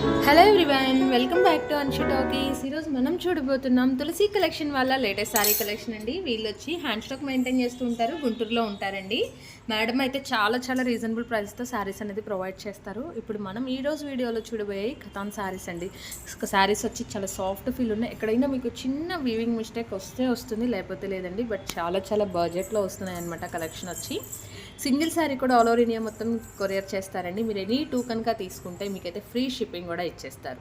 Hello everyone, welcome back to Anshu talkies. ఈరోజు మనం చూడబోతున్నాం తులసి కలెక్షన్ వాళ్ళ లేటెస్ట్ శారీ కలెక్షన్ అండి. వీళ్ళు వచ్చి హ్యాండ్ స్టాక్ మెయింటైన్ చేస్తూ ఉంటారు, గుంటూరులో ఉంటారండి. మేడం అయితే చాలా రీజనబుల్ ప్రైస్తో శారీస్ అనేది ప్రొవైడ్ చేస్తారు. ఇప్పుడు మనం ఈరోజు వీడియోలో చూడబోయే కథాన్ శారీస్ అండి. శారీస్ వచ్చి చాలా సాఫ్ట్ ఫీల్ ఉన్నాయి. ఎక్కడైనా మీకు చిన్న వీవింగ్ మిస్టేక్ వస్తుంది, లేకపోతే లేదండి. బట్ చాలా బడ్జెట్లో వస్తున్నాయి అనమాట. కలెక్షన్ వచ్చి సింగిల్ శారీ కూడా ఆల్ ఓవర్ ఇండియా మొత్తం కొరియర్ చేస్తారండి. మీరు ఎనీ 2 కనుక తీసుకుంటే మీకైతే ఫ్రీ షిప్పింగ్ కూడా ఇచ్చేస్తారు.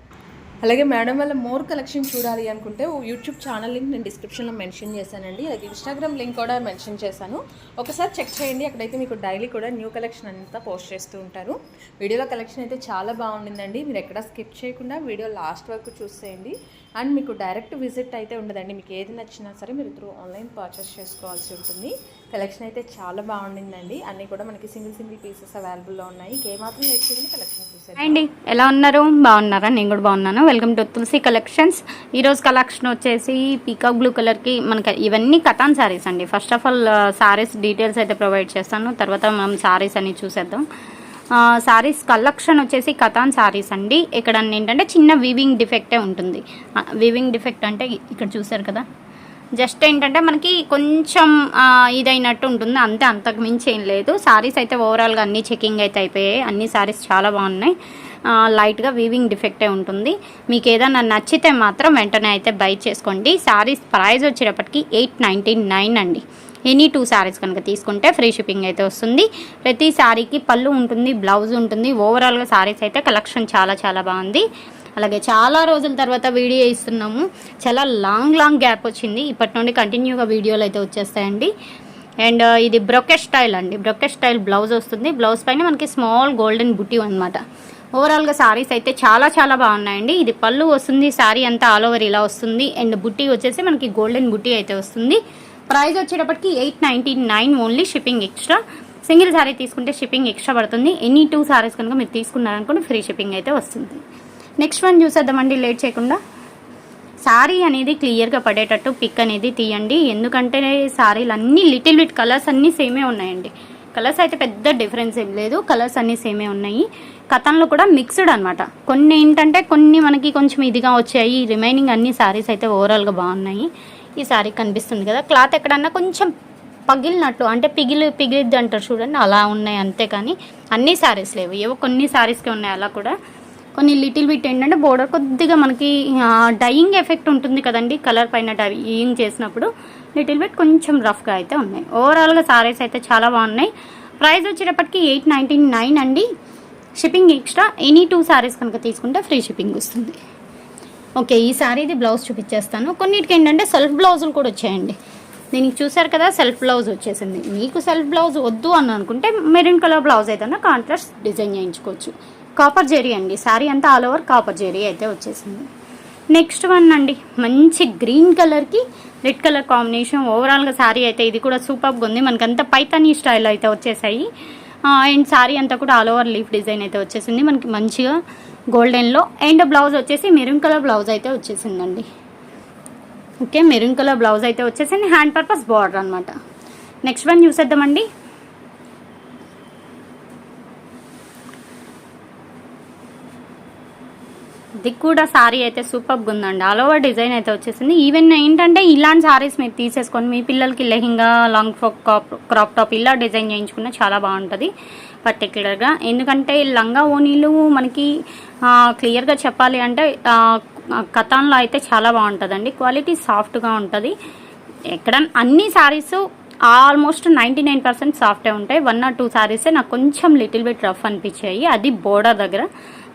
అలాగే మేడం వల్ల మోర్ కలెక్షన్ చూడాలి అనుకుంటే యూట్యూబ్ ఛానల్ లింక్ నేను డిస్క్రిప్షన్లో మెన్షన్ చేశానండి. అలాగే ఇన్స్టాగ్రామ్ లింక్ కూడా మెన్షన్ చేశాను, ఒకసారి చెక్ చేయండి. అక్కడైతే మీకు డైలీ కూడా న్యూ కలెక్షన్ అంతా పోస్ట్ చేస్తూ ఉంటారు. వీడియోలో కలెక్షన్ అయితే చాలా బాగుండిందండి. మీరు ఎక్కడ స్కిప్ చేయకుండా వీడియో లాస్ట్ వరకు చూసేయండి. అండ్ మీకు డైరెక్ట్ విజిట్ అయితే ఉండదండి. మీకు ఏది నచ్చినా సరే మీరు త్రూ ఆన్లైన్ పర్చేస్ చేసుకోవాల్సి ఉంటుంది. కలెక్షన్ అయితే చాలా బాగుండిందండి. అన్నీ కూడా మనకి సింగిల్ పీసెస్ అవైలబుల్లో ఉన్నాయి. ఏమాత్రం లేట్ చేయండి, కలెక్షన్ చూసేయండి. అండి, ఎలా ఉన్నారు? బాగున్నారా? నేను కూడా బాగున్నాను. Welcome to Tulasi collections. ఈరోజు కలెక్షన్ వచ్చేసి పీకాక్ బ్లూ కలర్కి మనకి ఇవన్నీ కథాన్ శారీస్ అండి. First of all saris details అయితే ప్రొవైడ్ చేస్తాను, తర్వాత మనం శారీస్ అని చూసేద్దాం. శారీస్ కలెక్షన్ వచ్చేసి కథాన్ శారీస్ అండి. ఇక్కడ ఏంటంటే చిన్న వీవింగ్ డిఫెక్టే ఉంటుంది. వీవింగ్ డిఫెక్ట్ అంటే ఇక్కడ చూసారు కదా, జస్ట్ ఏంటంటే మనకి కొంచెం ఇదైనట్టు ఉంటుంది అంతే, అంతకు మించి ఏం లేదు. శారీస్ అయితే ఓవరాల్గా అన్ని చెకింగ్ అయితే అయిపోయాయి. అన్ని శారీస్ చాలా బాగున్నాయి. లైట్గా వీవింగ్ డిఫెక్టే ఉంటుంది. మీకు ఏదైనా నచ్చితే మాత్రం వెంటనే అయితే బై చేసుకోండి. శారీస్ ప్రైస్ వచ్చేటప్పటికి 899 అండి. ఎనీ 2 శారీస్ కనుక తీసుకుంటే ఫ్రీ షిప్పింగ్ అయితే వస్తుంది. ప్రతి శారీకి పళ్ళు ఉంటుంది, బ్లౌజ్ ఉంటుంది. ఓవరాల్గా శారీస్ అయితే కలెక్షన్ చాలా బాగుంది. అలాగే చాలా రోజుల తర్వాత వీడియో ఇస్తున్నాము. చాలా లాంగ్ గ్యాప్ వచ్చింది. ఇప్పటి నుండి కంటిన్యూగా వీడియోలు అయితే వచ్చేస్తాయండి. అండ్ ఇది బ్రొకెట్ స్టైల్ అండి. బ్రొకెట్ స్టైల్ బ్లౌజ్ వస్తుంది. బ్లౌజ్ పైన మనకి స్మాల్ గోల్డెన్ బుటీ అనమాట. ఓవరాల్గా శారీస్ అయితే చాలా బాగున్నాయండి. ఇది పళ్ళు వస్తుంది, శారీ అంతా ఆల్ ఓవర్ ఇలా వస్తుంది. అండ్ బుటీ వచ్చేసి మనకి గోల్డెన్ బుటీ అయితే వస్తుంది. ప్రైస్ వచ్చేటప్పటికి 899 only, shipping extra. Single sari తీసుకుంటే షిప్పింగ్ ఎక్స్ట్రా పడుతుంది. ఎనీ 2 శారీస్ కనుక మీరు తీసుకున్నారనుకోండి ఫ్రీ షిప్పింగ్ అయితే వస్తుంది. నెక్స్ట్ వన్ చూసేద్దామండి లేట్ చేయకుండా. శారీ అనేది క్లియర్గా పడేటట్టు పిక్ అనేది తీయండి, ఎందుకంటే శారీలు అన్నీ లిటిల్ బిట్ కలర్స్ అన్నీ సేమే ఉన్నాయండి. కలర్స్ అయితే పెద్ద డిఫరెన్స్ ఏం లేదు, కలర్స్ అన్నీ సేమే ఉన్నాయి. కథన్లో కూడా మిక్స్డ్ అనమాట. కొన్ని ఏంటంటే కొన్ని మనకి కొంచెం ఇదిగా వచ్చాయి, రిమైనింగ్ అన్ని శారీస్ అయితే ఓవరాల్గా బాగున్నాయి. ఈ శారీ కనిపిస్తుంది కదా, క్లాత్ ఎక్కడన్నా కొంచెం పగిలినట్టు అంటే పిగిలిద్ది అంటారు చూడండి, అలా ఉన్నాయి అంతే. కానీ అన్ని శారీస్ లేవు, ఏవో కొన్ని శారీస్కే ఉన్నాయి. అలా కూడా కొన్ని లిటిల్ బిట్ ఏంటంటే బోర్డర్ కొద్దిగా మనకి డైయింగ్ ఎఫెక్ట్ ఉంటుంది కదండి, కలర్ పైన డైయింగ్ చేసినప్పుడు లిటిల్ బిట్ కొంచెం రఫ్గా అయితే ఉన్నాయి. ఓవరాల్గా శారీస్ అయితే చాలా బాగున్నాయి. ప్రైస్ వచ్చేటప్పటికి 899 అండి, షిప్పింగ్ ఎక్స్ట్రా. ఎనీ 2 శారీస్ కనుక తీసుకుంటే ఫ్రీ షిప్పింగ్ వస్తుంది. ఓకే, ఈ శారీది బ్లౌజ్ చూపించేస్తాను. కొన్నిటికి ఏంటంటే సెల్ఫ్ బ్లౌజులు కూడా వచ్చాయండి. దీనికి చూసారు కదా, సెల్ఫ్ బ్లౌజ్ వచ్చేసింది. మీకు సెల్ఫ్ బ్లౌజ్ వద్దు అని అనుకుంటే మెరూన్ కలర్ బ్లౌజ్ అయితే కాంట్రాస్ట్ డిజైన్ చేయించుకోవచ్చు. కాపర్ జెరీ అండి, శారీ అంతా ఆల్ ఓవర్ కాపర్ జెరీ అయితే వచ్చేసింది. నెక్స్ట్ వన్ అండి, మంచి గ్రీన్ కలర్కి రెడ్ కలర్ కాంబినేషన్. ఓవరాల్గా శారీ అయితే ఇది కూడా సూపర్గా ఉంది. మనకంతా పైతానీ స్టైల్ అయితే వచ్చేసాయి. అండ్ శారీ అంతా కూడా ఆల్ ఓవర్ లీఫ్ డిజైన్ అయితే వచ్చేసింది మనకి మంచిగా గోల్డెన్లో. అండ్ బ్లౌజ్ వచ్చేసి మెరూన్ కలర్ బ్లౌజ్ అయితే వచ్చేసిందండి. ఓకే, మెరూన్ కలర్ బ్లౌజ్ అయితే వచ్చేసింది, హ్యాండ్ పర్పస్ బార్డర్ అనమాట. నెక్స్ట్ వన్ చూసేద్దామండి. ఇది కూడా శారీ అయితే సూపర్గా ఉందండి, ఆల్ ఓవర్ డిజైన్ అయితే వచ్చేసింది. ఈవెన్ ఏంటంటే ఇలాంటి శారీస్ మీరు తీసేసుకొని మీ పిల్లలకి lehenga, long frock, crop top ఇలా డిజైన్ చేయించుకున్న చాలా బాగుంటుంది పర్టికులర్గా. ఎందుకంటే లంగా ఓనీలు మనకి క్లియర్గా చెప్పాలి అంటే కథాన్లో అయితే చాలా బాగుంటుందండి. క్వాలిటీ సాఫ్ట్గా ఉంటుంది. ఎక్కడ అన్ని శారీస్ ఆల్మోస్ట్ 99% సాఫ్టే ఉంటాయి. 1 or 2 శారీసే నాకు కొంచెం లిటిల్ బిట్ రఫ్ అనిపించాయి, అది బోర్డర్ దగ్గర.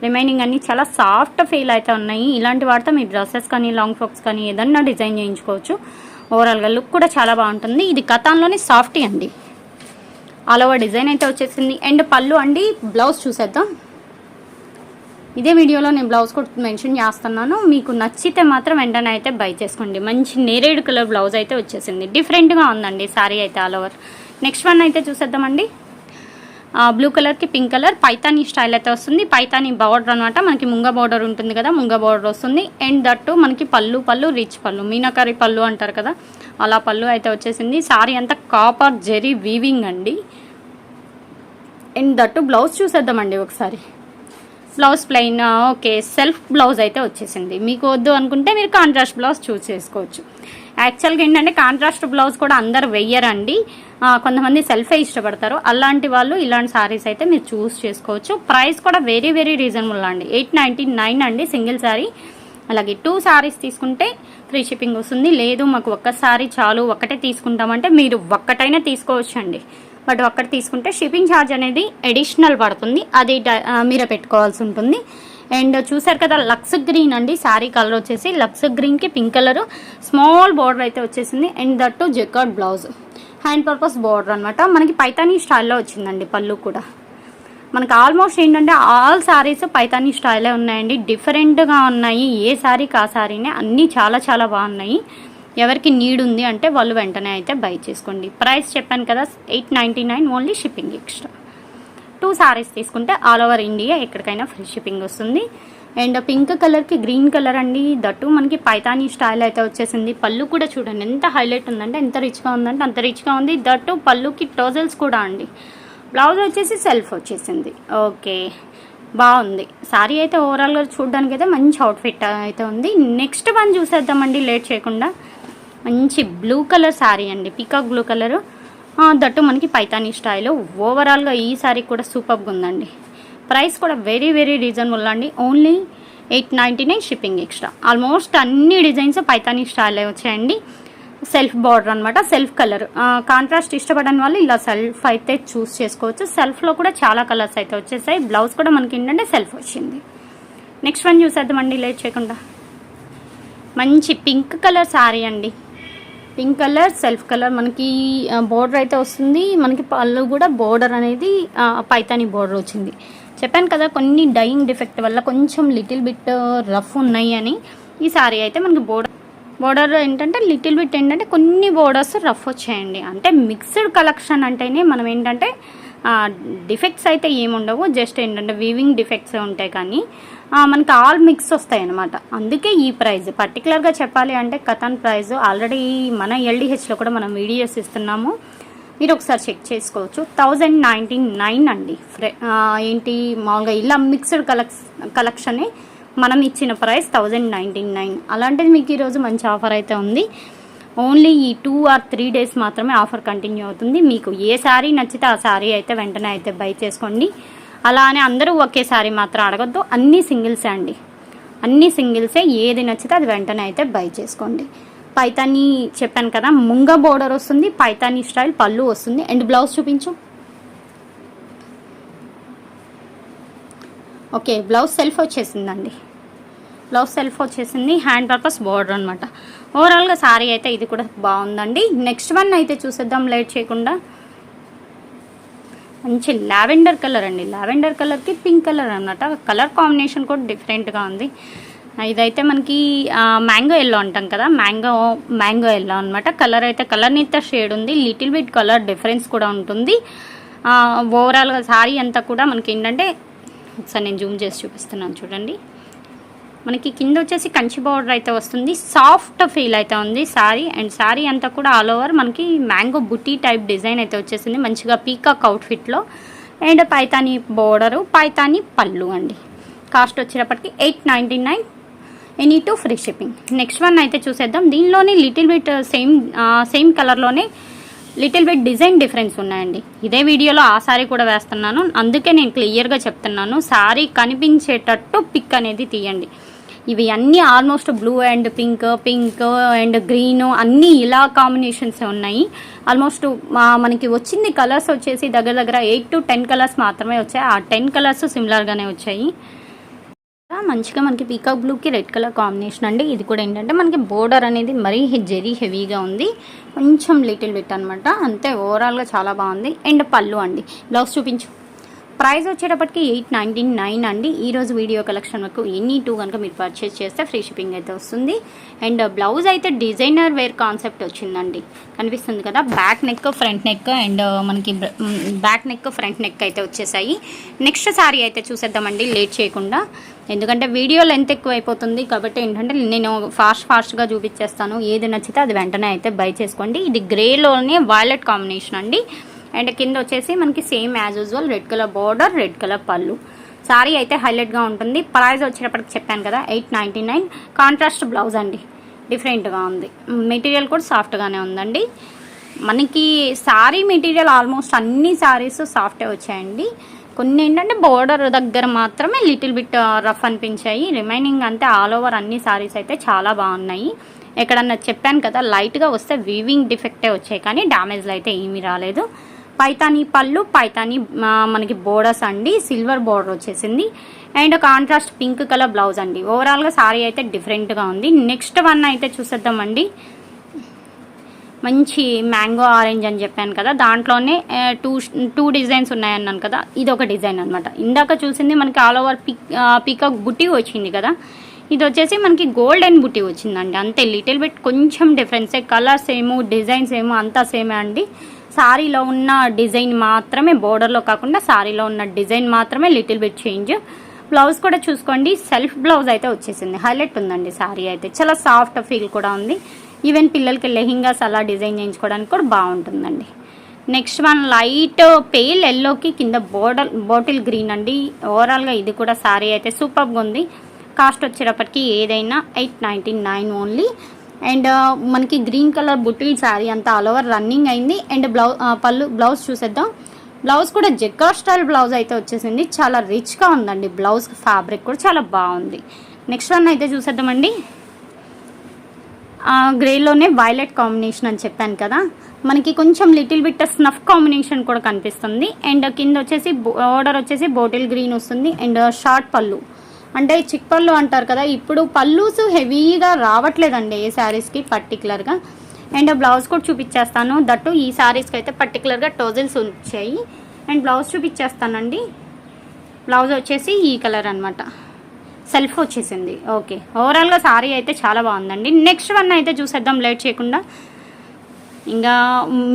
రిమైనింగ్ అన్ని చాలా సాఫ్ట్ ఫీల్ అయితే ఉన్నాయి. ఇలాంటి వాటితో మీ డ్రెస్సెస్ కానీ లాంగ్ ఫ్రాక్స్ కానీ ఏదన్నా డిజైన్ చేయించుకోవచ్చు. ఓవరాల్గా లుక్ కూడా చాలా బాగుంటుంది. ఇది కథాన్లోని సాఫ్టీ అండి, ఆల్ ఓవర్ డిజైన్ అయితే వచ్చేసింది. అండ్ పళ్ళు అండి, బ్లౌజ్ చూసేద్దాం. ఇదే వీడియోలో నేను బ్లౌజ్ కూడా మెన్షన్ చేస్తున్నాను. మీకు నచ్చితే మాత్రం వెంటనే అయితే బై చేసుకోండి. మంచి నేరేడ్ కలర్ బ్లౌజ్ అయితే వచ్చేసింది, డిఫరెంట్గా ఉందండి శారీ అయితే ఆల్ ఓవర్. నెక్స్ట్ వన్ అయితే చూసేద్దామండి. బ్లూ కలర్కి పింక్ కలర్ పైతానీ స్టైల్ అయితే వస్తుంది. పైతానీ బార్డర్ అనమాట, మనకి ముంగ బార్డర్ ఉంటుంది కదా, ముంగ బార్డర్ వస్తుంది. అండ్ దట్టు మనకి పళ్ళు రిచ్ పళ్ళు, మీనాకరీ పళ్ళు అంటారు కదా, అలా పళ్ళు అయితే వచ్చేసింది. శారీ అంతా కాపర్ జెరీ వీవింగ్ అండి. అండ్ దట్టు బ్లౌజ్ చూసేద్దామండి ఒకసారి. Blouse plain okay self blouse అయితే వచ్చేసింది. మీకు వద్దు అనుకుంటే మీరు కాంట్రాస్ట్ బ్లౌజ్ చూస్ చేసుకోవచ్చు. యాక్చువల్గా ఏంటంటే కాంట్రాస్ట్ బ్లౌజ్ కూడా అందరు వెయ్యరండి, కొంతమంది సెల్ఫే ఇష్టపడతారు. అలాంటి వాళ్ళు ఇలాంటి సారీస్ అయితే మీరు చూస్ చేసుకోవచ్చు. ప్రైస్ కూడా వెరీ వెరీ రీజనబుల్ అండి, 899 అండి సింగిల్ సారీ. అలాగే 2 సారీస్ తీసుకుంటే ఫ్రీ షిప్పింగ్ వస్తుంది. లేదు మాకు ఒక్క సారీ చాలు ఒక్కటే తీసుకుంటామంటే మీరు ఒక్కటైనా తీసుకోవచ్చు అండి. బట్ ఒక్కటి తీసుకుంటే షిప్పింగ్ ఛార్జ్ అనేది అడిషనల్ పడుతుంది, అది మీరే పెట్టుకోవాల్సి ఉంటుంది. అండ్ చూసారు కదా లక్స్ గ్రీన్ అండి, శారీ కలర్ వచ్చేసి లక్స్ గ్రీన్కి పింక్ కలర్ స్మాల్ బార్డర్ అయితే వచ్చేసింది. And that jacquard blouse hand purpose border అనమాట. మనకి పైతానీ స్టైల్లో వచ్చిందండి పళ్ళు కూడా. మనకి ఆల్మోస్ట్ ఏంటంటే ఆల్ శారీస్ పైతానీ స్టైలే ఉన్నాయండి, డిఫరెంట్గా ఉన్నాయి. ఏ శారీకి ఆ శారీనే అన్నీ చాలా చాలా బాగున్నాయి. ఎవరికి నీడ్ ఉంది అంటే వాళ్ళు వెంటనే అయితే బై చేసుకోండి. ప్రైస్ చెప్పాను కదా 899 ఓన్లీ, షిప్పింగ్ ఎక్స్ట్రా. 2 సారీస్ తీసుకుంటే ఆల్ ఓవర్ ఇండియా ఎక్కడికైనా ఫ్రీ షిప్పింగ్ వస్తుంది. అండ్ పింక్ కలర్కి గ్రీన్ కలర్ అండి, దట్టు మనకి పైతానీ స్టైల్ అయితే వచ్చేసింది. పళ్ళు కూడా చూడండి ఎంత హైలైట్ ఉందంటే, ఎంత రిచ్గా ఉందంటే అంత రిచ్గా ఉంది. దట్టు పళ్ళుకి టోజల్స్ కూడా అండి. బ్లౌజ్ వచ్చేసి సెల్ఫ్ వచ్చేసింది. ఓకే బాగుంది సారీ అయితే ఓవరాల్గా చూడడానికి అయితే మంచి అవుట్ఫిట్ అయితే ఉంది. నెక్స్ట్ వన్ చూసేద్దామండి లేట్ చేయకుండా. మంచి బ్లూ కలర్ శారీ అండి, పీకాక్ బ్లూ కలరు, దట్టు మనకి పైతానీ స్టైల్. ఓవరాల్గా ఈ శారీ కూడా సూపర్గా ఉందండి. ప్రైస్ కూడా వెరీ వెరీ రీజనబుల్ అండి, ఓన్లీ 899 షిప్పింగ్ ఎక్స్ట్రా. ఆల్మోస్ట్ అన్ని డిజైన్స్ పైతానీ స్టైల్ వచ్చాయండి. సెల్ఫ్ బార్డర్ అనమాట, సెల్ఫ్ కలర్. కాంట్రాస్ట్ ఇష్టపడని వాళ్ళు ఇలా సెల్ఫ్ అయితే చూస్ చేసుకోవచ్చు. సెల్ఫ్లో కూడా చాలా కలర్స్ అయితే వచ్చేసాయి. బ్లౌజ్ కూడా మనకి ఏంటంటే సెల్ఫ్ వచ్చింది. నెక్స్ట్ వన్ చూసేద్దామండి లేట్ చేయకుండా. మంచి పింక్ కలర్ శారీ అండి, పింక్ కలర్ సెల్ఫ్ కలర్ మనకి బోర్డర్ అయితే వస్తుంది. మనకి పళ్ళు కూడా బోర్డర్ అనేది పైతానీ బోర్డర్ వచ్చింది. చెప్పాను కదా కొన్ని డైయింగ్ డిఫెక్ట్ వల్ల కొంచెం లిటిల్ బిట్ రఫ్ ఉన్నాయి అని. ఈ సారీ అయితే మనకి బోర్డర్ ఏంటంటే లిటిల్ బిట్ ఏంటంటే కొన్ని బోర్డర్స్ రఫ్ వచ్చాయండి. అంటే మిక్స్డ్ కలెక్షన్ అంటేనే మనం ఏంటంటే డిఫెక్ట్స్ అయితే ఏముండవు, జస్ట్ ఏంటంటే వీవింగ్ డిఫెక్ట్స్ ఉంటాయి, కానీ మనకి ఆల్ మిక్స్ వస్తాయి అన్నమాట. అందుకే ఈ ప్రైస్ పర్టికులర్గా చెప్పాలి అంటే కథన్ ప్రైస్ ఆల్రెడీ మన ఎల్డిహెచ్లో కూడా మనం వీడియోస్ ఇస్తున్నాము, మీరు ఒకసారి చెక్ చేసుకోవచ్చు. 1099 అండి. ఏంటి మామూలుగా ఇలా మిక్స్డ్ కలెక్షనే మనం ఇచ్చిన ప్రైస్ 1099. అలాంటిది మీకు ఈరోజు మంచి ఆఫర్ అయితే ఉంది. ఓన్లీ ఈ 2 or 3 డేస్ మాత్రమే ఆఫర్ కంటిన్యూ అవుతుంది. మీకు ఏ శారీ నచ్చితే ఆ శారీ అయితే వెంటనే అయితే బై చేసుకోండి. అలా అని అందరూ ఒకేసారి మాత్రం అడగద్దు, అన్నీ సింగిల్సే అండి, అన్నీ సింగిల్సే. ఏది నచ్చితే అది వెంటనే అయితే బై చేసుకోండి. పైతానీ చెప్పాను కదా ముంగ బోర్డర్ వస్తుంది, పైతానీ స్టైల్ పళ్ళు వస్తుంది. అండ్ బ్లౌజ్ చూపించు. ఓకే బ్లౌజ్ సెల్ఫ్ వచ్చేసిందండి, బ్లౌజ్ సెల్ఫ్ వచ్చేసింది. హ్యాండ్ పర్పస్ బోర్డర్ అనమాట. ఓవరాల్గా సారీ అయితే ఇది కూడా బాగుందండి. నెక్స్ట్ వన్ అయితే చూసేద్దాం లేట్ చేయకుండా. మంచి లావెండర్ కలర్ అండి, లావెండర్ కలర్కి పింక్ కలర్ అనమాట. కలర్ కాంబినేషన్ కూడా డిఫరెంట్గా ఉంది. ఇదైతే మనకి మ్యాంగో ఎల్లో అంటాం కదా, మ్యాంగో ఎల్లో అనమాట. కలర్ అయితే కలర్నిత షేడ్ ఉంది, లిటిల్ బిట్ కలర్ డిఫరెన్స్ కూడా ఉంటుంది. ఓవరాల్గా సారీ అంతా కూడా మనకి ఏంటంటే ఒకసారి నేను జూమ్ చేసి చూపిస్తున్నాను చూడండి. మనకి కింద వచ్చేసి కంచి బార్డర్ అయితే వస్తుంది, సాఫ్ట్ ఫీల్ అయితే ఉంది సారీ. అండ్ సారీ అంతా కూడా ఆల్ ఓవర్ మనకి మ్యాంగో బుటీ టైప్ డిజైన్ అయితే వచ్చేసింది, మంచిగా పీకాక్ అవుట్ఫిట్లో. అండ్ పైతానీ బోర్డరు, పైతానీ పళ్ళు అండి. కాస్ట్ వచ్చేటప్పటికి 899, any two free shipping. Next one అయితే చూసేద్దాం. దీనిలోనే లిటిల్ బిట్ సేమ్ కలర్లోనే లిటిల్ బిట్ డిజైన్ డిఫరెన్స్ ఉన్నాయండి. ఇదే వీడియోలో ఆ సారీ కూడా వేస్తున్నాను, అందుకే నేను క్లియర్గా చెప్తున్నాను. సారీ కనిపించేటట్టు పిక్ అనేది తీయండి. ఇవి అన్నీ almost blue and pink and green అన్నీ ఇలా కాంబినేషన్స్ ఉన్నాయి. ఆల్మోస్ట్ మనకి వచ్చింది కలర్స్ వచ్చేసి దగ్గర 8 to 10 కలర్స్ మాత్రమే వచ్చాయి. ఆ 10 కలర్స్ సిమిలర్గానే వచ్చాయి. మంచిగా మనకి పీకాక్ బ్లూకి రెడ్ కలర్ కాంబినేషన్ అండి. ఇది కూడా ఏంటంటే మనకి బోర్డర్ అనేది మరీ జెరీ హెవీగా ఉంది, కొంచెం లిటిల్ బిట్ అనమాట. అంతే ఓవరాల్గా చాలా బాగుంది. అండ్ పళ్ళు అండి, బ్లౌజ్ చూపించు. ప్రైస్ వచ్చేటప్పటికి 899 అండి. ఈరోజు వీడియో కలెక్షన్ వరకు ఎనీ 2 కనుక మీరు పర్చేస్ చేస్తే ఫ్రీ షిప్పింగ్ అయితే వస్తుంది. అండ్ బ్లౌజ్ అయితే డిజైనర్ వేర్ కాన్సెప్ట్ వచ్చిందండి, కనిపిస్తుంది కదా. Back neck front neck and మనకి బ్యాక్ నెక్ ఫ్రంట్ నెక్ అయితే వచ్చేసాయి. నెక్స్ట్ సారీ అయితే చూసేద్దామండి లేట్ చేయకుండా, ఎందుకంటే వీడియో లెంత్ ఎక్కువ అయిపోతుంది కాబట్టి ఏంటంటే నేను ఫాస్ట్గా చూపించేస్తాను. ఏది నచ్చితే అది వెంటనే అయితే బై చేసుకోండి. ఇది గ్రేలోనే వైలెట్ కాంబినేషన్ అండి. అండ్ కింద వచ్చేసి మనకి same as usual red colour border, red colour పళ్ళు. సారీ అయితే హైలైట్గా ఉంటుంది. ప్రైస్ వచ్చేటప్పటికి చెప్పాను కదా 899. కాంట్రాస్ట్ బ్లౌజ్ అండి, డిఫరెంట్గా ఉంది. మెటీరియల్ కూడా సాఫ్ట్గానే ఉందండి. మనకి సారీ మెటీరియల్ ఆల్మోస్ట్ అన్ని సారీస్ సాఫ్టే వచ్చాయండి. కొన్ని ఏంటంటే బోర్డర్ దగ్గర మాత్రమే లిటిల్ బిట్ రఫ్ అనిపించాయి. రిమైనింగ్ అంతే ఆల్ ఓవర్ అన్ని సారీస్ అయితే చాలా బాగున్నాయి. ఎక్కడన్నా చెప్పాను కదా లైట్గా వస్తే వీవింగ్ డిఫెక్టే వచ్చాయి, కానీ డ్యామేజ్లు అయితే ఏమీ రాలేదు. పైతానీ పళ్ళు, పైతానీ మనకి బోర్డర్స్ అండి, సిల్వర్ బోర్డర్ వచ్చేసింది. And contrast pink colour blouse అండి. ఓవరాల్గా సారీ అయితే డిఫరెంట్గా ఉంది. నెక్స్ట్ వన్ అయితే చూసేద్దామండి. మంచి మ్యాంగో ఆరెంజ్ అని చెప్పాను కదా, దాంట్లోనే టూ డిజైన్స్ ఉన్నాయన్నాను కదా, ఇది ఒక డిజైన్ అనమాట. ఇందాక చూసింది మనకి ఆల్ ఓవర్ పీకాక్ బుట్టి వచ్చింది కదా, ఇది వచ్చేసి మనకి గోల్డెన్ బుట్టి వచ్చిందండి. అంతే, లిటిల్ బిట్ కొంచెం డిఫరెన్సే. కలర్స్ ఏమో డిజైన్స్ ఏమో అంతా సేమే అండి. సారీలో ఉన్న డిజైన్ మాత్రమే, బోర్డర్లో కాకుండా సారీలో ఉన్న డిజైన్ మాత్రమే లిటిల్ బిట్ చేంజ్. బ్లౌజ్ కూడా చూసుకోండి, సెల్ఫ్ బ్లౌజ్ అయితే వచ్చేసింది. హైలైట్ ఉందండి సారీ అయితే, చాలా సాఫ్ట్ ఫీల్ కూడా ఉంది. ఈవెన్ పిల్లలకి లెహింగాస్ అలా డిజైన్ చేయించుకోవడానికి కూడా బాగుంటుందండి. నెక్స్ట్ వన్ లైట్ పేల్ ఎల్లోకి కింద బాటిల్ గ్రీన్ అండి. ఓవరాల్గా ఇది కూడా సారీ అయితే సూపర్గా ఉంది. కాస్ట్ వచ్చేటప్పటికి ఏదైనా 899 ఓన్లీ. అండ్ మనకి గ్రీన్ కలర్ బుట్టిల్ శారీ అంతా ఆల్ ఓవర్ రన్నింగ్ అయింది. అండ్ బ్లౌజ్ చూసేద్దాం. బ్లౌజ్ కూడా జెక్కార్ స్టైల్ బ్లౌజ్ అయితే వచ్చేసింది. చాలా రిచ్గా ఉందండి బ్లౌజ్, ఫ్యాబ్రిక్ కూడా చాలా బాగుంది. నెక్స్ట్ వన్ అయితే చూసేద్దామండి. గ్రేలోనే వైలెట్ కాంబినేషన్ అని చెప్పాను కదా, మనకి కొంచెం లిటిల్ బిట్ స్నఫ్ కాంబినేషన్ కూడా కనిపిస్తుంది. అండ్ కింద వచ్చేసి బోర్డర్ వచ్చేసి బాటిల్ గ్రీన్ వస్తుంది. అండ్ షార్ట్ పళ్ళు అంటే చిక్ పళ్ళు అంటారు కదా, ఇప్పుడు పళ్ళుస్ హెవీగా రావట్లేదండి ఏ శారీస్కి పర్టికులర్గా. అండ్ బ్లౌజ్ కూడా చూపించేస్తాను. దట్టు ఈ శారీస్కి అయితే పర్టికులర్గా టోజిల్స్ వచ్చాయి. And blouse చూపించేస్తానండి. బ్లౌజ్ వచ్చేసి ఈ కలర్ అనమాట, సెల్ఫ్ వచ్చేసింది. ఓకే, ఓవరాల్గా సారీ అయితే చాలా బాగుందండి. నెక్స్ట్ వన్ అయితే చూసేద్దాం లేట్ చేయకుండా. ఇంకా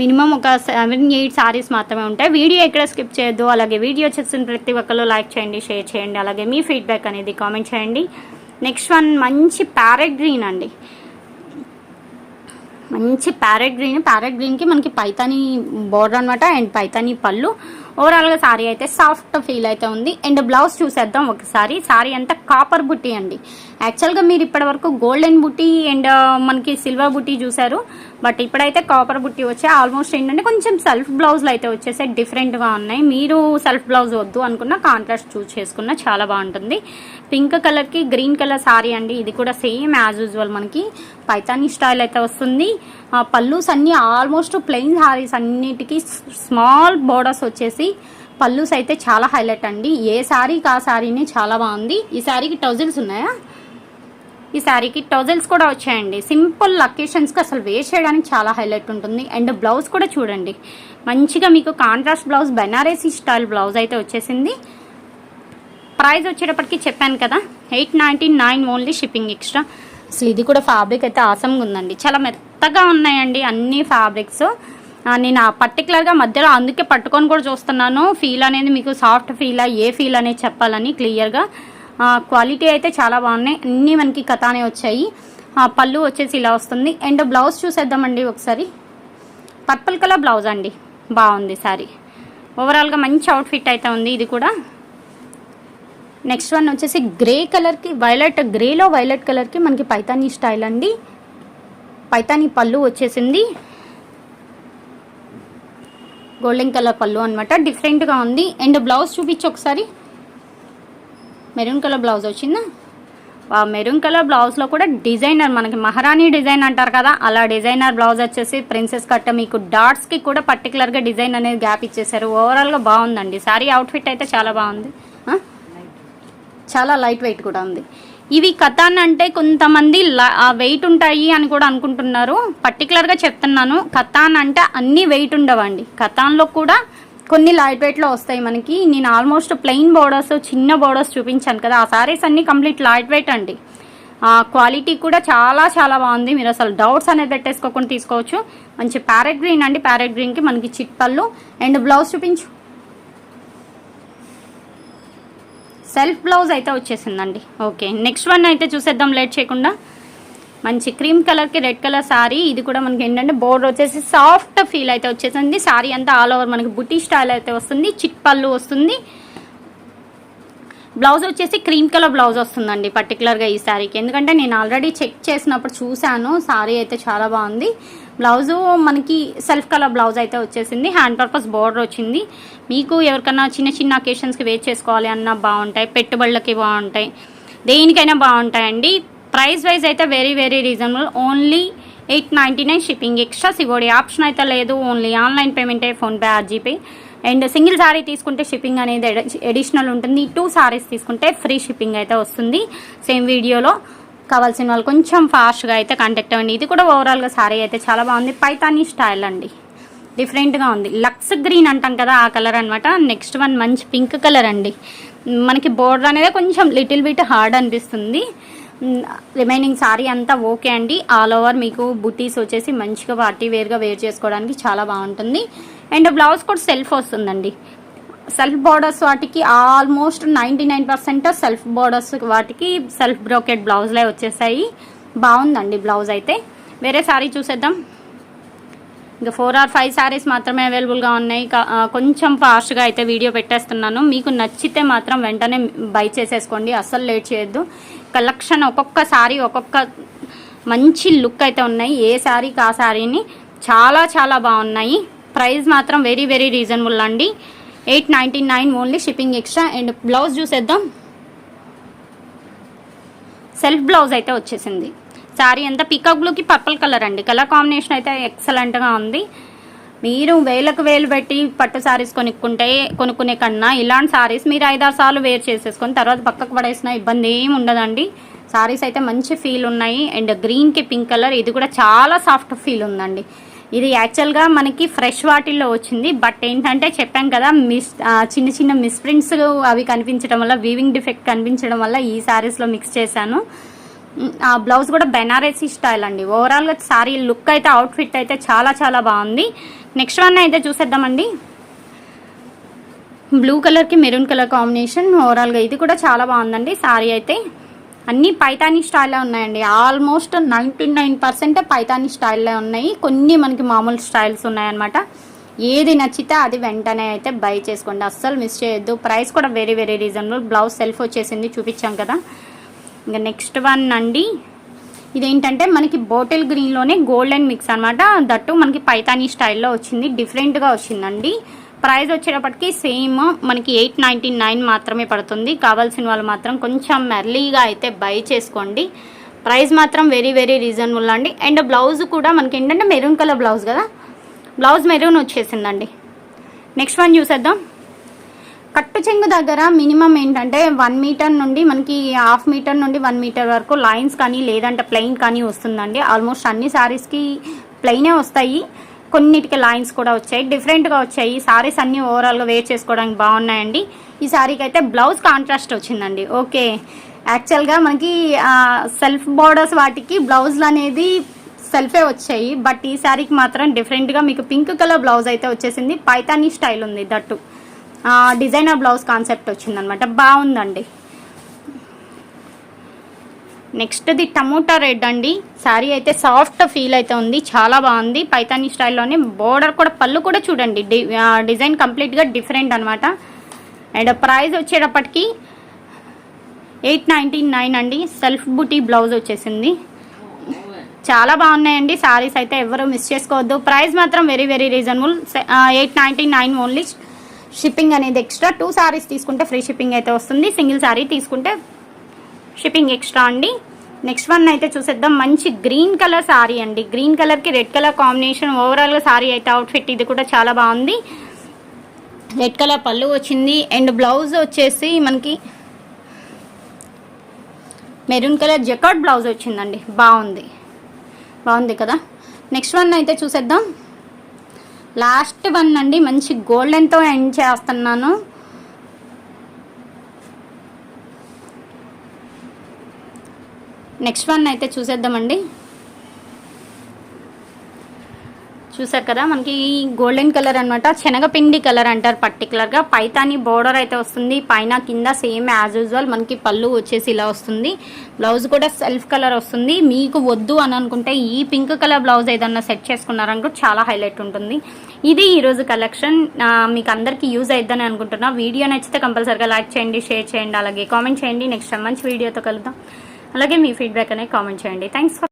మినిమం ఒక 7-8 సారీస్ మాత్రమే ఉంటాయి. వీడియో ఎక్కడ స్కిప్ చేయొద్దు. అలాగే వీడియో చేసిన ప్రతి ఒక్కరు లైక్ చేయండి, షేర్ చేయండి, అలాగే మీ ఫీడ్బ్యాక్ అనేది కామెంట్ చేయండి. నెక్స్ట్ వన్ మంచి ప్యారెట్ గ్రీన్ అండి, మంచి ప్యారెట్ గ్రీన్కి మనకి పైతానీ బోర్డర్ అనమాట. అండ్ పైతానీ పళ్ళు. ఓవరాల్గా సారీ అయితే సాఫ్ట్ ఫీల్ అయితే ఉంది. అండ్ బ్లౌజ్ చూసేద్దాం ఒకసారి. సారీ అంతా కాపర్ బుట్టి అండి. యాక్చువల్గా మీరు ఇప్పటి వరకు గోల్డెన్ బుట్టి అండ్ మనకి సిల్వర్ బుట్టి చూసారు, బట్ ఇప్పుడైతే కాపర్ బుట్టి వచ్చాయి. ఆల్మోస్ట్ ఏంటంటే కొంచెం సెల్ఫ్ బ్లౌజ్లు అయితే వచ్చేసాయి, డిఫరెంట్గా ఉన్నాయి. మీరు సెల్ఫ్ బ్లౌజ్ వద్దు అనుకున్న కాంట్రాస్ట్ చూస్ చేసుకున్న చాలా బాగుంటుంది. పింక్ కలర్కి గ్రీన్ కలర్ సారీ అండి. ఇది కూడా సేమ్ యాజ్ యూజువల్ మనకి పైతానీ స్టైల్ అయితే వస్తుంది. పల్లూస్ అన్నీ ఆల్మోస్ట్ ప్లెయిన్ సారీస్ అన్నిటికీ స్మాల్ బోర్డర్స్ వచ్చేసి పల్లూస్ అయితే చాలా హైలైట్ అండి. ఏ శారీకి ఆ శారీని చాలా బాగుంది. ఈ శారీకి టౌజిల్స్ ఉన్నాయా? ఈ శారీకి టౌజిల్స్ కూడా వచ్చాయండి. సింపుల్ అకేషన్స్కి అసలు వేర్ చేయడానికి చాలా హైలైట్ ఉంటుంది. అండ్ బ్లౌజ్ కూడా చూడండి, మంచిగా మీకు contrast blouse, Banarasi style blouse అయితే వచ్చేసింది. ప్రైస్ వచ్చేటప్పటికి చెప్పాను కదా 899 ఓన్లీ, షిప్పింగ్ ఎక్స్ట్రా. అసలు ఇది కూడా ఫ్యాబ్రిక్ అయితే ఆసమ్గా ఉందండి, చాలా మెత్తగా ఉన్నాయండి అన్ని ఫ్యాబ్రిక్స్. నేను పర్టికులర్గా మధ్యలో అందుకే పట్టుకొని కూడా చూస్తున్నాను, ఫీల్ అనేది మీకు సాఫ్ట్ ఫీల్, ఏ ఫీల్ అనేది చెప్పాలని క్లియర్గా. క్వాలిటీ అయితే చాలా బాగున్నాయి, అన్నీ మనకి కథానే వచ్చాయి. పళ్ళు వచ్చేసి ఇలా వస్తుంది. అండ్ బ్లౌజ్ చూసేద్దామండి ఒకసారి. పర్పుల్ కలర్ బ్లౌజ్ అండి, బాగుంది సారీ. ఓవరాల్గా మంచి అవుట్ఫిట్ అయితే ఉంది ఇది కూడా. నెక్స్ట్ వన్ వచ్చేసి గ్రే కలర్కి గ్రేలో వైలెట్ కలర్కి మనకి పైతానీ స్టైల్ అండి. పైతానీ పళ్ళు వచ్చేసింది, గోల్డెన్ కలర్ పళ్ళు అనమాట, డిఫరెంట్గా ఉంది. అండ్ బ్లౌజ్ చూపించి ఒకసారి. మెరూన్ కలర్ బ్లౌజ్ వచ్చిందా? మెరూన్ కలర్ బ్లౌజ్లో కూడా డిజైనర్, మనకి మహారాణి డిజైన్ అంటారు కదా, అలా డిజైనర్ బ్లౌజ్ వచ్చేసి ప్రిన్సెస్ కట్, మీకు డాట్స్కి కూడా పర్టికులర్గా డిజైన్ అనేది గ్యాప్ ఇచ్చేసారు. ఓవరాల్గా బాగుందండి సారీ. అవుట్ఫిట్ అయితే చాలా బాగుంది, చాలా లైట్ వెయిట్ కూడా ఉంది. ఇవి కథాన్ అంటే కొంతమంది వెయిట్ ఉంటాయి అని కూడా అనుకుంటున్నారు. పర్టికులర్గా చెప్తున్నాను, కథాన్ అంటే అన్ని వెయిట్ ఉండవండి. కథాన్లో కూడా కొన్ని లైట్ వెయిట్లో వస్తాయి మనకి. నేను ఆల్మోస్ట్ ప్లెయిన్ బోర్డర్స్, చిన్న బోర్డర్స్ చూపించాను కదా, ఆ సారీస్ అన్ని కంప్లీట్ లైట్ వెయిట్ అండి. క్వాలిటీ కూడా చాలా చాలా బాగుంది. మీరు అసలు డౌట్స్ అనేది పెట్టేసుకోకుండా తీసుకోవచ్చు. మంచి ప్యారెట్ గ్రీన్ అండి. ప్యారెట్ గ్రీన్కి మనకి చిట్ పళ్ళు. అండ్ బ్లౌజ్ చూపించు. సెల్ఫ్ బ్లౌజ్ అయితే వచ్చేసిందండి. ఓకే, నెక్స్ట్ వన్ అయితే చూసేద్దాం లేట్ చేయకుండా. మంచి క్రీమ్ కలర్కి రెడ్ కలర్ సారీ. ఇది కూడా మనకి ఏంటంటే బోర్డర్ వచ్చేసి సాఫ్ట్ ఫీల్ అయితే వచ్చేసింది. సారీ అంతా ఆల్ ఓవర్ మనకి బుటీ స్టైల్ అయితే వస్తుంది. చిట్ పళ్ళు వస్తుంది. బ్లౌజ్ వచ్చేసి క్రీమ్ కలర్ బ్లౌజ్ వస్తుందండి పర్టికులర్గా ఈ శారీకి. ఎందుకంటే నేను ఆల్రెడీ చెక్ చేసినప్పుడు చూశాను, శారీ అయితే చాలా బాగుంది. బ్లౌజు మనకి సెల్ఫ్ కలర్ బ్లౌజ్ అయితే వచ్చేసింది, హ్యాండ్ పర్పస్ బోర్డర్ వచ్చింది. మీకు ఎవరికైనా చిన్న చిన్న అకేషన్స్కి వేర్ చేసుకోవాలి అన్నా బాగుంటాయి, పెట్టుబడులకి బాగుంటాయి, దేనికైనా బాగుంటాయండి. ప్రైస్ వైజ్ అయితే very very reasonable. Only 899 shipping, extra COD option అయితే లేదు. ఓన్లీ ఆన్లైన్ పేమెంటే, PhonePe or GPay. And single sari తీసుకుంటే షిప్పింగ్ అనేది అడిషనల్ ఉంటుంది. 2 సారీస్ తీసుకుంటే ఫ్రీ షిప్పింగ్ అయితే వస్తుంది. సేమ్ వీడియోలో కావాల్సిన వాళ్ళు కొంచెం ఫాస్ట్గా అయితే కాంటాక్ట్ అవ్వండి. ఇది కూడా ఓవరాల్గా శారీ అయితే చాలా బాగుంది. పైతానీ స్టైల్ అండి, డిఫరెంట్గా ఉంది. లక్స్ గ్రీన్ అంటాం కదా ఆ కలర్ అనమాట. నెక్స్ట్ వన్ మంచి పింక్ కలర్ అండి. మనకి బోర్డర్ అనేది కొంచెం లిటిల్ బిట్ హార్డ్ అనిపిస్తుంది. రిమైనింగ్ శారీ అంతా ఓకే అండి. ఆల్ ఓవర్ మీకు బుటీస్ వచ్చేసి మంచిగా పార్టీ వేర్గా వేర్ చేసుకోవడానికి చాలా బాగుంటుంది. అండ్ బ్లౌజ్ కూడా సెల్ఫ్ వస్తుందండి. సెల్ఫ్ బోర్డర్స్ వాటికి ఆల్మోస్ట్ 99% సెల్ఫ్ బోర్డర్స్ వాటికి సెల్ఫ్ బ్రోకెట్ బ్లౌజ్లే వచ్చేసాయి. బాగుందండి బ్లౌజ్ అయితే. వేరే శారీ చూసేద్దాం. ఇంకా 4 or 5 శారీస్ మాత్రమే అవైలబుల్గా ఉన్నాయి. కొంచెం ఫాస్ట్గా అయితే వీడియో పెట్టేస్తున్నాను. మీకు నచ్చితే మాత్రం వెంటనే బై చేసేసుకోండి, అస్సలు లేట్ చేయొద్దు. కలెక్షన్ ఒక్కొక్క శారీ ఒక్కొక్క మంచి లుక్ అయితే ఉన్నాయి. ఏ శారీకి ఆ శారీని చాలా చాలా బాగున్నాయి. ప్రైస్ మాత్రం వెరీ వెరీ రీజనబుల్ అండి. 899 only, shipping extra. And blouse చూసేద్దాం. సెల్ఫ్ బ్లౌజ్ అయితే వచ్చేసింది. శారీ అంతా పీకాక్ బ్లూకి పర్పుల్ కలర్ అండి. కలర్ కాంబినేషన్ అయితే ఎక్సలెంట్గా ఉంది. మీరు వేలకు వేలు పెట్టి పట్టు శారీస్ కొనుక్కునే కన్నా ఇలాంటి శారీస్ మీరు 5-6 సార్లు వేర్ చేసేసుకొని తర్వాత పక్కకు పడేసిన ఇబ్బంది ఏమి ఉండదండి. శారీస్ అయితే మంచి ఫీల్ ఉన్నాయి. అండ్ గ్రీన్కి పింక్ కలర్, ఇది కూడా చాలా సాఫ్ట్ ఫీల్ ఉందండి. ఇది యాక్చువల్గా మనకి ఫ్రెష్ వాటిల్లో వచ్చింది. బట్ ఏంటంటే చెప్పాం కదా, చిన్న చిన్న మిస్ప్రింట్స్ అవి కనిపించడం వల్ల, వీవింగ్ డిఫెక్ట్ కనిపించడం వల్ల ఈ శారీస్లో మిక్స్ చేశాను. ఆ బ్లౌజ్ కూడా బెనారసీ స్టైల్ అండి. ఓవరాల్గా శారీ లుక్ అయితే, అవుట్ఫిట్ అయితే చాలా చాలా బాగుంది. నెక్స్ట్ వన్ అయితే చూసేద్దామండి. బ్లూ కలర్కి మెరూన్ కలర్ కాంబినేషన్. ఓవరాల్గా ఇది కూడా చాలా బాగుందండి. శారీ అయితే అన్నీ పైతానీ స్టైల్లో ఉన్నాయండి. ఆల్మోస్ట్ 99% పైతానీ స్టైల్లో ఉన్నాయి. కొన్ని మనకి మామూలు స్టైల్స్ ఉన్నాయన్నమాట. ఏది నచ్చితే అది వెంటనే అయితే బై చేసుకోండి, అస్సలు మిస్ చేయొద్దు. ప్రైస్ కూడా very very reasonable. Blouse self వచ్చేసింది, చూపించాం కదా. ఇంకా నెక్స్ట్ వన్ అండి, ఇదేంటంటే మనకి బాటిల్ గ్రీన్లోనే గోల్డెన్ మిక్స్ అనమాట. దట్టు మనకి పైతానీ స్టైల్లో వచ్చింది, డిఫరెంట్గా వచ్చిందండి. ప్రైస్ వచ్చేటప్పటికి సేమ్ మనకి 899 మాత్రమే పడుతుంది. కావాల్సిన వాళ్ళు మాత్రం కొంచెం ఎర్లీగా అయితే బై చేసుకోండి. ప్రైస్ మాత్రం వెరీ వెరీ రీజనబుల్ అండి. అండ్ బ్లౌజ్ కూడా మనకి ఏంటంటే మెరూన్ కలర్ బ్లౌజ్ కదా, బ్లౌజ్ మెరూన్ వచ్చేసిందండి. నెక్స్ట్ వన్ చూసేద్దాం. కట్టు చెంగు దగ్గర మినిమం ఏంటంటే 1 మీటర్ నుండి మనకి 1/2 మీటర్ నుండి 1 మీటర్ వరకు లైన్స్ కానీ లేదంటే ప్లెయిన్ కానీ వస్తుందండి. ఆల్మోస్ట్ అన్ని శారీస్కి ప్లెయినే వస్తాయి, కొన్నిటికి లైన్స్ కూడా వచ్చాయి, డిఫరెంట్గా వచ్చాయి. శారీస్ అన్నీ ఓవరాల్గా వేర్ చేసుకోవడానికి బాగున్నాయండి. ఈ శారీకి అయితే బ్లౌజ్ కాంట్రాస్ట్ వచ్చిందండి. ఓకే, యాక్చువల్గా మనకి సెల్ఫ్ బార్డర్స్ వాటికి బ్లౌజ్లు అనేది సెల్ఫే వచ్చాయి. బట్ ఈ శారీకి మాత్రం డిఫరెంట్గా మీకు పింక్ కలర్ బ్లౌజ్ అయితే వచ్చేసింది. పైతానీ స్టైల్ ఉంది, దట్టు డిజైనర్ బ్లౌజ్ కాన్సెప్ట్ వచ్చిందనమాట. బాగుందండి. నెక్స్ట్ది టమోటా రెడ్ అండి. శారీ అయితే సాఫ్ట్ ఫీల్ అయితే ఉంది, చాలా బాగుంది. పైతానీ స్టైల్లోనే బోర్డర్ కూడా, పళ్ళు కూడా చూడండి, డిజైన్ కంప్లీట్గా డిఫరెంట్ అనమాట. అండ్ ప్రైస్ వచ్చేటప్పటికి 899 అండి. సెల్ఫ్ బుటీ బ్లౌజ్ వచ్చేసింది. చాలా బాగున్నాయండి శారీస్ అయితే, ఎవరు మిస్ చేసుకోవద్దు. ప్రైస్ మాత్రం very very reasonable. 899 only. Shipping అనేది ఎక్స్ట్రా. 2 శారీస్ తీసుకుంటే ఫ్రీ షిప్పింగ్ అయితే వస్తుంది. సింగిల్ శారీ తీసుకుంటే షిప్పింగ్ ఎక్స్ట్రా అండి. నెక్స్ట్ వన్ అయితే చూసేద్దాం. మంచి గ్రీన్ కలర్ శారీ అండి. గ్రీన్ కలర్కి రెడ్ కలర్ కాంబినేషన్. ఓవరాల్గా శారీ అయితే అవుట్ఫిట్ ఇది కూడా చాలా బాగుంది. రెడ్ కలర్ పళ్ళు వచ్చింది. అండ్ బ్లౌజ్ వచ్చేసి మనకి మెరూన్ కలర్ జకార్డ్ బ్లౌజ్ వచ్చిందండి. బాగుంది కదా. నెక్స్ట్ వన్ అయితే చూసేద్దాం. లాస్ట్ వన్ అండి. మంచి గోల్డెన్తో ఎండ్ చేస్తున్నాను. నెక్స్ట్ వన్ అయితే చూసేద్దామండి. చూసారు కదా, మనకి గోల్డెన్ కలర్ అనమాట. శనగపిండి కలర్ అంటారు పర్టికులర్గా. పైతాని బోర్డర్ అయితే వస్తుంది, పైన కింద సేమ్ యాజ్ యూజువల్. మనకి పళ్ళు వచ్చేసి ఇలా వస్తుంది. బ్లౌజ్ కూడా సెల్ఫ్ కలర్ వస్తుంది. మీకు వద్దు అని అనుకుంటే ఈ పింక్ కలర్ బ్లౌజ్ ఏదన్నా సెట్ చేసుకున్నారనుకో చాలా హైలైట్ ఉంటుంది. ఇది ఈరోజు కలెక్షన్. మీకు అందరికీ యూజ్ అయిద్దని అనుకుంటున్నా. వీడియో నచ్చితే కంపల్సరీగా లైక్ చేయండి, షేర్ చేయండి, అలాగే కామెంట్ చేయండి. నెక్స్ట్ మంచి వీడియోతో కలుద్దాం. అలాగే మీ ఫీడ్బ్యాక్ అనేది కామెంట్ చేయండి. Thanks for